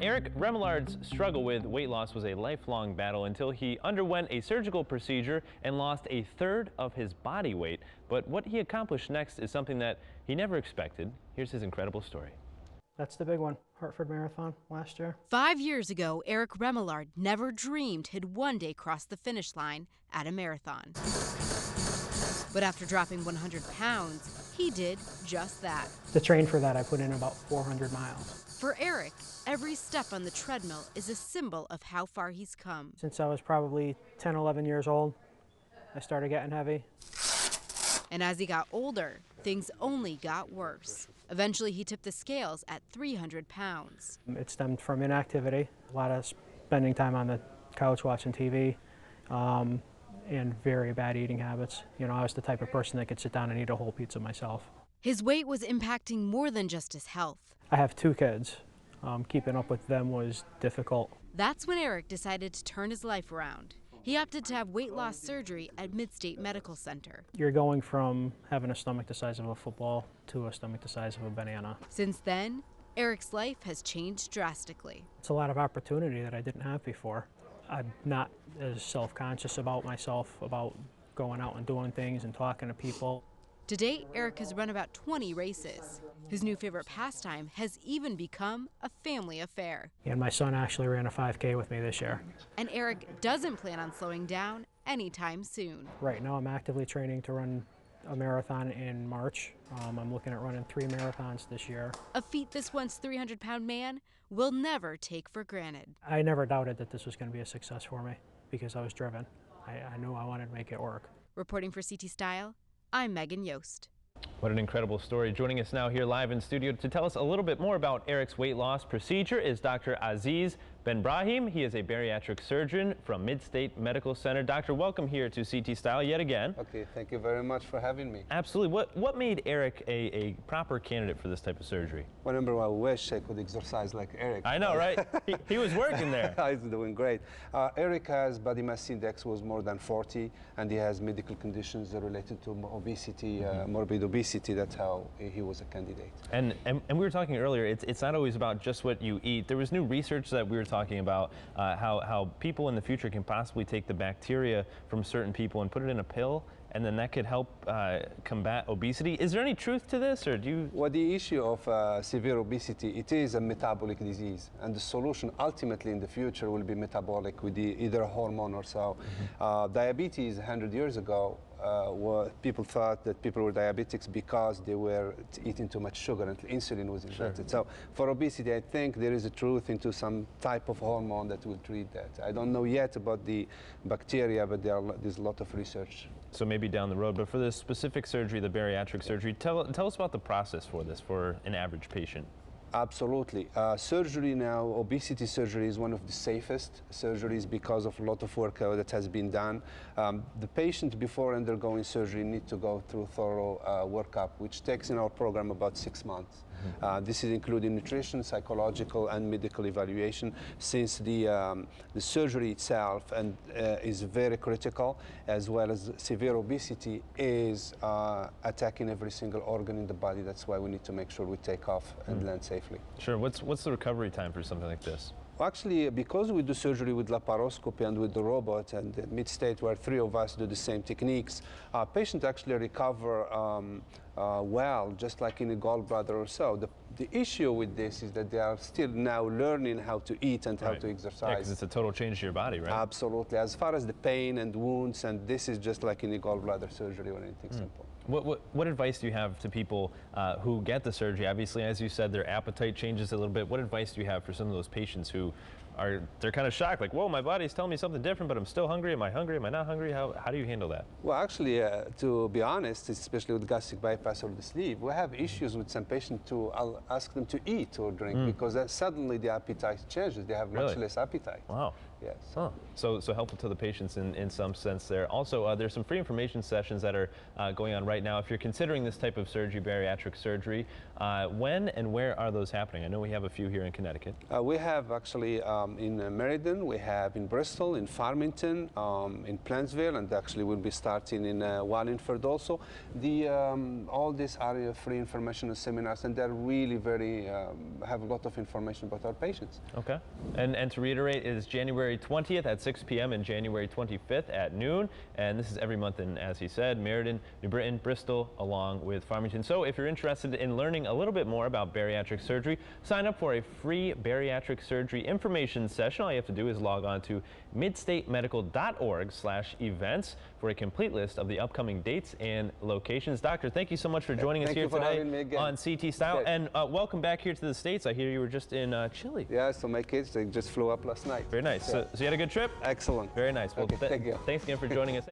Erik Remillard's struggle with weight loss was a lifelong battle until he underwent a surgical procedure and lost a third of his body weight. But what he accomplished next is something that he never expected. Here's his incredible story. That's the big one, Hartford Marathon last year. 5 years ago, Erik Remillard never dreamed he'd one day cross the finish line at a marathon. But after dropping 100 pounds, he did just that. To train for that, I put in about 400 miles. For Erik, every step on the treadmill is a symbol of how far he's come. Since I was probably 10, 11 years old, I started getting heavy. And as he got older, things only got worse. Eventually, he tipped the scales at 300 pounds. It stemmed from inactivity, a lot of spending time on the couch watching TV, and very bad eating habits. You know, I was the type of person that could sit down and eat a whole pizza myself. His weight was impacting more than just his health. I have 2 kids. Keeping up with them was difficult. That's when Erik decided to turn his life around. He opted to have weight loss surgery at MidState Medical Center. You're going from having a stomach the size of a football to a stomach the size of a banana. Since then, Erik's life has changed drastically. It's a lot of opportunity that I didn't have before. I'm not as self-conscious about myself, about going out and doing things and talking to people. To date, Erik has run about 20 races. His new favorite pastime has even become a family affair. And my son actually ran a 5K with me this year. And Erik doesn't plan on slowing down anytime soon. Right now I'm actively training to run a marathon in March. I'm looking at running 3 marathons this year. A feat this once 300-pound man will never take for granted. I never doubted that this was going to be a success for me because I was driven. I knew I wanted to make it work. Reporting for CT Style, I'm Megan Yost. What an incredible story. Joining us now here live in studio to tell us a little bit more about Erik's weight loss procedure is Dr. Aziz Ben-Brahim. He is a bariatric surgeon from MidState Medical Center. Doctor, welcome here to CT Style yet again. Okay, thank you very much for having me. Absolutely. What made Erik a proper candidate for this type of surgery? Well, number one, I wish I could exercise like Erik. I know, right? he was working there. He's doing great. Erik has body mass index was more than 40, and he has medical conditions related to obesity, morbid obesity. That's how he was a candidate. And we were talking earlier, it's not always about just what you eat. There was new research that we were talking about how people in the future can possibly take the bacteria from certain people and put it in a pill, and then that could help combat obesity. Is there any truth to this, or do you? Well, the issue of severe obesity, it is a metabolic disease, and the solution ultimately in the future will be metabolic with either a hormone or so. Diabetes 100 years ago, people thought that people were diabetics because they were eating too much sugar and insulin was injected. So for obesity, I think there is a truth into some type of hormone that will treat that. I don't know yet about the bacteria, but there's a lot of research. So maybe down the road, but for this specific surgery, the bariatric surgery, tell us about the process for this for an average patient. Absolutely. Surgery now, obesity surgery is one of the safest surgeries because of a lot of work that has been done. The patient before undergoing surgery need to go through thorough workup, which takes in our program about 6 months. This is including nutrition, psychological, and medical evaluation, since the surgery itself is very critical, as well as severe obesity is attacking every single organ in the body. That's why we need to make sure we take off and land safely. Sure. What's the recovery time for something like this? Actually, because we do surgery with laparoscopy and with the robot, and at MidState where 3 of us do the same techniques, patients actually recover well, just like in a gallbladder or so. The issue with this is that they are still now learning how to eat and how to exercise. Yeah, because it's a total change to your body, right? Absolutely. As far as the pain and wounds, and this is just like in a gallbladder surgery or anything simple. What advice do you have to people who get the surgery? Obviously, as you said, their appetite changes a little bit. What advice do you have for some of those patients who they're kind of shocked, like, whoa, my body's telling me something different, but I'm still hungry. Am I hungry? Am I not hungry? How do you handle that? Well, actually, to be honest, especially with gastric bypass or the sleeve, we have issues with some patients I'll ask them to eat or drink because suddenly the appetite changes. They have much less appetite. Wow. Yes. Huh. So helpful to the patients in some sense there. Also, there's some free information sessions that are going on right now. If you're considering this type of surgery, bariatric surgery, when and where are those happening? I know we have a few here in Connecticut. We have actually in Meriden, we have in Bristol, in Farmington, in Plantsville, and actually we'll be starting in Wallingford also. All these are free informational seminars, and they're really very, have a lot of information about our patients. Okay. And to reiterate, it is January 20th at 6 p.m. and January 25th at noon. And this is every month in, as he said, Meriden, New Britain, Bristol, along with Farmington. So if you're interested in learning a little bit more about bariatric surgery, sign up for a free bariatric surgery information session. All you have to do is log on to midstatemedical.org/events for a complete list of the upcoming dates and locations. Doctor, thank you so much for joining us here today on CT Style. Okay. And welcome back here to the States. I hear you were just in Chile. Yeah, so my kids, they just flew up last night. Very nice. So you had a good trip? Excellent. Very nice. Well, Okay, thank you. Thanks again for joining us.